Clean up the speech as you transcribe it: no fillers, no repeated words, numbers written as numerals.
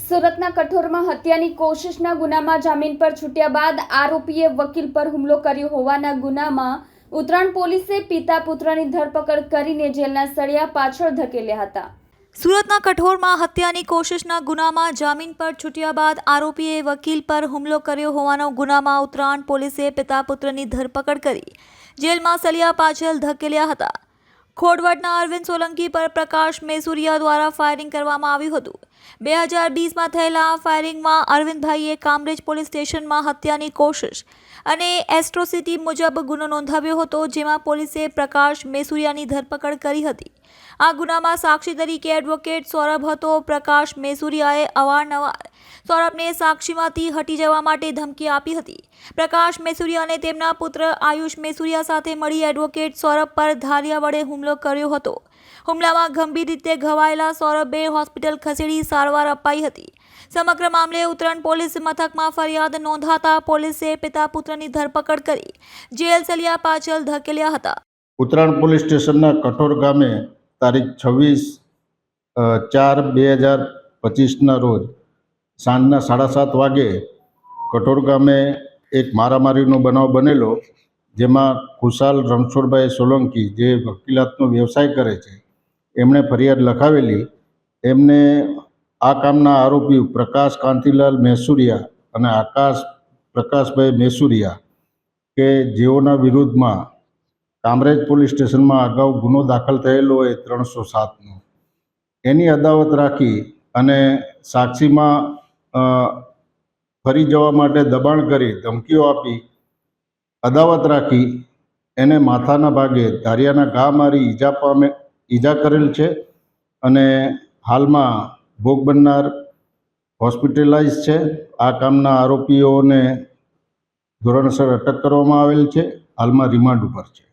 સુરતના કઠોરમાં હત્યાની કોશિશના ગુનામાં જામીન પર છૂટ્યા બાદ આરોપીએ વકીલ પર હુમલો કર્યો હોવાના ગુનામાં ઉત્તરાયણ પોલીસે પિતા પુત્રની ધરપકડ કરીને જેલના સળિયા પાછળ ધકેલ્યા હતા। સુરતના કઠોરમાં હત્યાની કોશિશના ગુનામાં જામીન પર છૂટ્યા બાદ આરોપીએ વકીલ પર હુમલો કર્યો હોવાના ગુનામાં ઉત્તરાયણ પોલીસે પિતા પુત્રની ધરપકડ કરી જેલમાં સળિયા પાછળ ધકેલ્યા હતા। ખોડવડના અરવિંદ સોલંકી પર પ્રકાશ મેસુરિયા દ્વારા ફાયરિંગ કરવામાં આવ્યું હતું। 2020માં થયેલા આ ફાયરિંગમાં અરવિંદભાઈએ કામરેજ પોલીસ સ્ટેશનમાં હત્યાની કોશિશ અને એટ્રોસિટી મુજબ ગુનો નોંધાવ્યો હતો, જેમાં પોલીસે પ્રકાશ મેસુરિયાની ધરપકડ કરી હતી। આ ગુનામાં સાક્ષી તરીકે એડવોકેટ સૌરભ હતો। પ્રકાશ મેસુરિયાએ અવારનવાર સૌરભને સાક્ષીમાંથી હટી જવા માટે ધમકી આપી હતી। પ્રકાશ મેસુરિયાને તેમના પુત્ર આયુષ મેસુરિયા સાથે મળી એડવોકેટ સૌરભ પર ધારિયા વડે હુમલો કર્યો હતો। હુમલામાં ગંભીર રીતે ઘવાયેલા સૌરભે હોસ્પિટલ ખસેડી સારવાર અપાઈ હતી। સમગ્ર મામલે ઉત્તરાયણ પોલીસ મથકમાં ફરિયાદ નોંધાતા પોલીસે પિતા પુત્રની ધરપકડ કરી જેલ સળિયા પાછળ ધકેલ્યા હતા। ઉત્તરાયણ પોલીસ સ્ટેશનના કઠોર ગામે તારીખ 26/4/2025ના રોજ સાંજના 7:30 વાગે કઠોર ગામે એક મારામારીનો બનાવ બનેલો, જેમાં ખુશાલ રણછોડભાઈ સોલંકી જે વકીલાતનો વ્યવસાય કરે છે એમણે ફરિયાદ લખાવેલી। એમને આ કામના આરોપી પ્રકાશ કાંતિલાલ મેસુરિયા અને આકાશ પ્રકાશભાઈ મેસુરિયા કે જેઓના વિરુદ્ધમાં કામરેજ પોલીસ સ્ટેશનમાં અગાઉ ગુનો દાખલ થયેલો હોય 307નો, એની અદાવત રાખી અને સાક્ષીમાં ફરી જવા માટે દબાણ કરી ધમકીઓ આપી અદાવત રાખી એને માથાના ભાગે ધારિયાના ઘા મારી ઈજા કરેલ છે અને હાલમાં ભોગ બનનાર હોસ્પિટલાઇઝ છે। આ કામના આરોપીઓને ધોરણસર અટક કરવામાં આવેલ છે, હાલમાં રિમાન્ડ ઉપર છે।